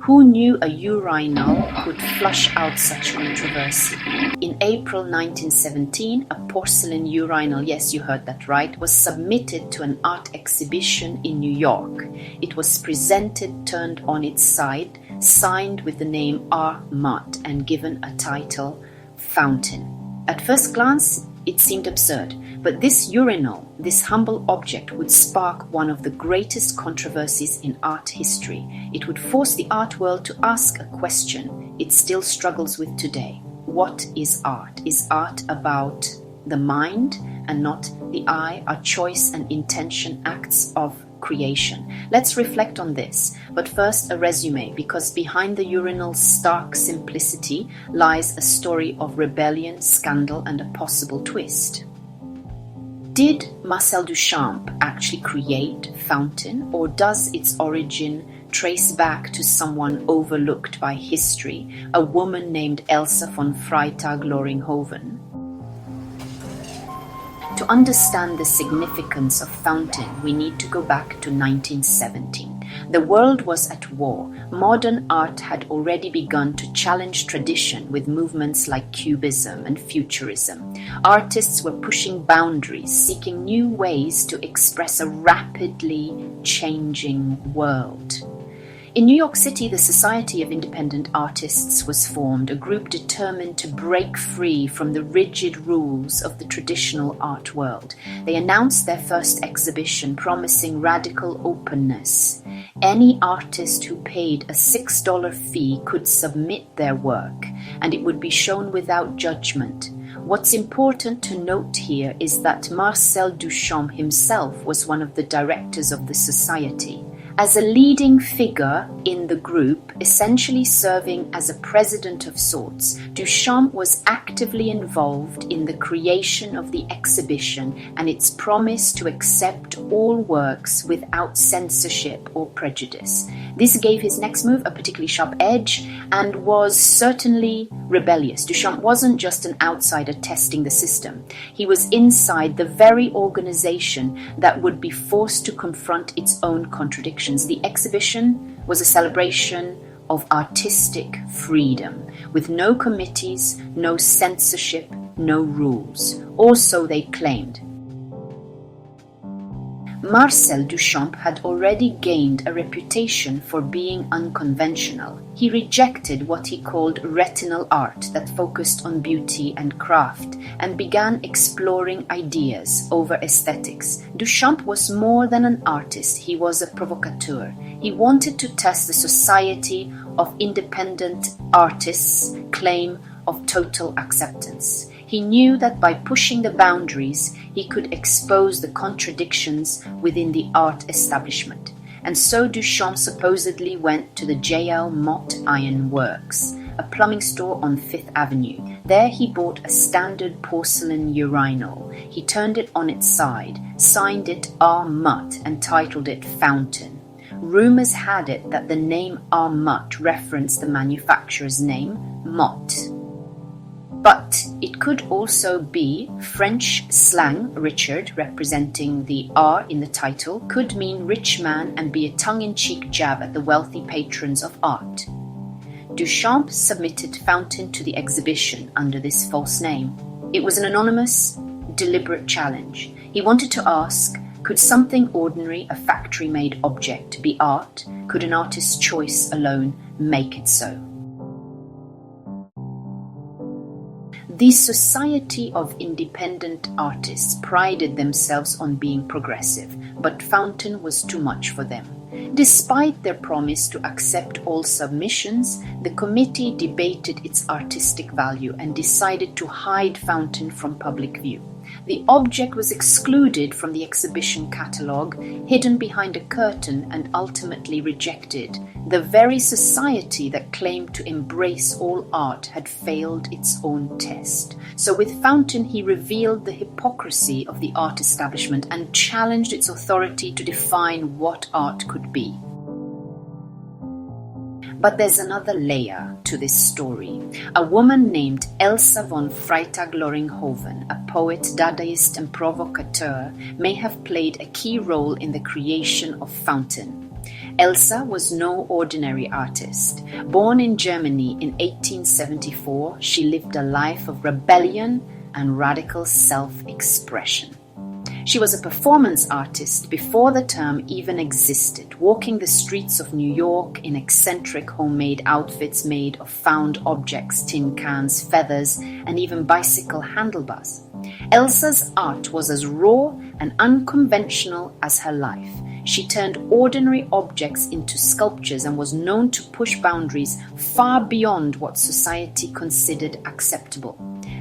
Who knew a urinal could flush out such controversy? In April 1917, a porcelain urinal, yes, you heard that right, was submitted to an art exhibition in New York. It was presented turned on its side, signed with the name R. Mott, and given a title, Fountain. At first glance, it seemed absurd, but this urinal, this humble object, would spark one of the greatest controversies in art history. It would force the art world to ask a question it still struggles with today. What is art? Is art about the mind and not the eye? Are choice and intention acts of creation? Let's reflect on this, but first a resume, because behind the urinal's stark simplicity lies a story of rebellion, scandal, and a possible twist. Did Marcel Duchamp actually create Fountain, or does its origin trace back to someone overlooked by history, a woman named Elsa von Freytag-Loringhoven? To understand the significance of Fountain, we need to go back to 1917. The world was at war. Modern art had already begun to challenge tradition with movements like Cubism and Futurism. Artists were pushing boundaries, seeking new ways to express a rapidly changing world. In New York City, the Society of Independent Artists was formed, a group determined to break free from the rigid rules of the traditional art world. They announced their first exhibition, promising radical openness. Any artist who paid a $6 fee could submit their work, and it would be shown without judgment. What's important to note here is that Marcel Duchamp himself was one of the directors of the society. As a leading figure in the group, essentially serving as a president of sorts, Duchamp was actively involved in the creation of the exhibition and its promise to accept all works without censorship or prejudice. This gave his next move a particularly sharp edge and was certainly rebellious. Duchamp wasn't just an outsider testing the system. He was inside the very organization that would be forced to confront its own contradictions. The exhibition was a celebration of artistic freedom, with no committees, no censorship, no rules. Or so they claimed. Marcel Duchamp had already gained a reputation for being unconventional. He rejected what he called retinal art that focused on beauty and craft and began exploring ideas over aesthetics. Duchamp was more than an artist, he was a provocateur. He wanted to test the Society of Independent Artists' claim of total acceptance. He knew that by pushing the boundaries, he could expose the contradictions within the art establishment. And so Duchamp supposedly went to the J.L. Mott Iron Works, a plumbing store on Fifth Avenue. There he bought a standard porcelain urinal. He turned it on its side, signed it R. Mott, and titled it Fountain. Rumors had it that the name R. Mott referenced the manufacturer's name, Mott. But it could also be French slang. Richard, representing the R in the title, could mean rich man and be a tongue-in-cheek jab at the wealthy patrons of art. Duchamp submitted Fountain to the exhibition under this false name. It was an anonymous, deliberate challenge. He wanted to ask, could something ordinary, a factory-made object, be art? Could an artist's choice alone make it so? The Society of Independent Artists prided themselves on being progressive, but Fountain was too much for them. Despite their promise to accept all submissions, the committee debated its artistic value and decided to hide Fountain from public view. The object was excluded from the exhibition catalogue, hidden behind a curtain, and ultimately rejected. The very society that claimed to embrace all art had failed its own test. So with Fountain, he revealed the hypocrisy of the art establishment and challenged its authority to define what art could be. But there's another layer to this story. A woman named Elsa von Freytag-Loringhoven, a poet, dadaist and provocateur, may have played a key role in the creation of Fountain. Elsa was no ordinary artist. Born in Germany in 1874, she lived a life of rebellion and radical self-expression. She was a performance artist before the term even existed, walking the streets of New York in eccentric homemade outfits made of found objects, tin cans, feathers, and even bicycle handlebars. Elsa's art was as raw and unconventional as her life. She turned ordinary objects into sculptures and was known to push boundaries far beyond what society considered acceptable.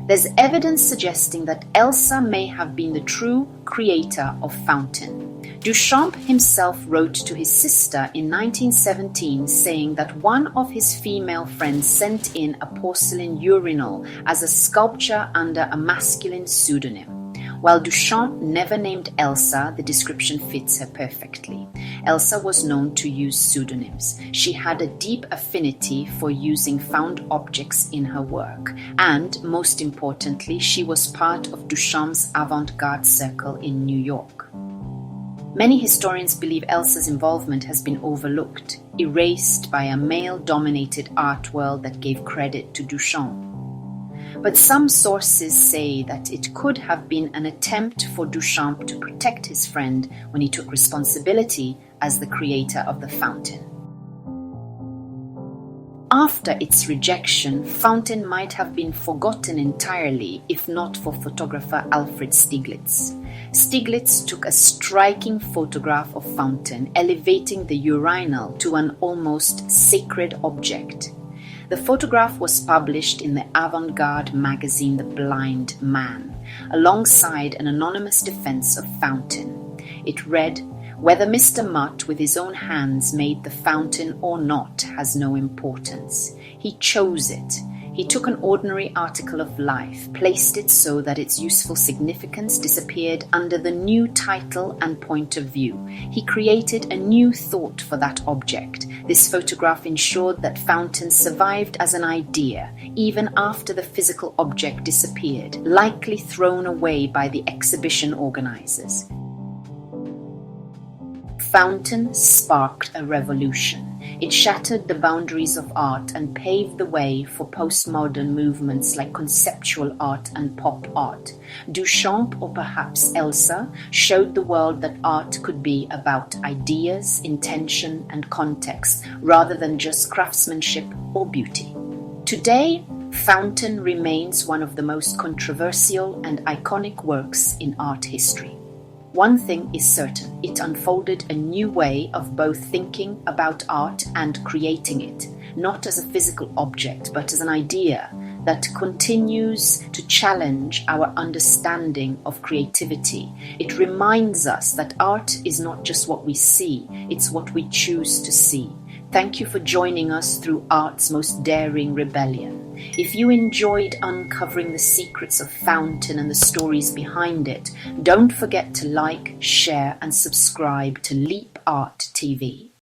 There's evidence suggesting that Elsa may have been the true creator of fountain. Duchamp himself wrote to his sister in 1917 saying that one of his female friends sent in a porcelain urinal as a sculpture under a masculine pseudonym. While Duchamp never named Elsa, the description fits her perfectly. Elsa was known to use pseudonyms. She had a deep affinity for using found objects in her work, and, most importantly, she was part of Duchamp's avant-garde circle in New York. Many historians believe Elsa's involvement has been overlooked, erased by a male-dominated art world that gave credit to Duchamp. But some sources say that it could have been an attempt for Duchamp to protect his friend when he took responsibility as the creator of the fountain. After its rejection, fountain might have been forgotten entirely if not for photographer Alfred Stieglitz. Stieglitz took a striking photograph of fountain, elevating the urinal to an almost sacred object. The photograph was published in the avant-garde magazine The Blind Man, alongside an anonymous defense of fountain. It read, "Whether Mr. Mutt with his own hands made the fountain or not has no importance. He chose it. He took an ordinary article of life, placed it so that its useful significance disappeared under the new title and point of view. He created a new thought for that object. This photograph ensured that fountain survived as an idea, even after the physical object disappeared, likely thrown away by the exhibition organizers." Fountain sparked a revolution. It shattered the boundaries of art and paved the way for postmodern movements like conceptual art and pop art. Duchamp, or perhaps Elsa, showed the world that art could be about ideas, intention, and context, rather than just craftsmanship or beauty. Today, Fountain remains one of the most controversial and iconic works in art history. One thing is certain, it unfolded a new way of both thinking about art and creating it, not as a physical object, but as an idea that continues to challenge our understanding of creativity. It reminds us that art is not just what we see, it's what we choose to see. Thank you for joining us through art's most daring rebellion. If you enjoyed uncovering the secrets of Fountain and the stories behind it, don't forget to like, share, and subscribe to Leap Art TV.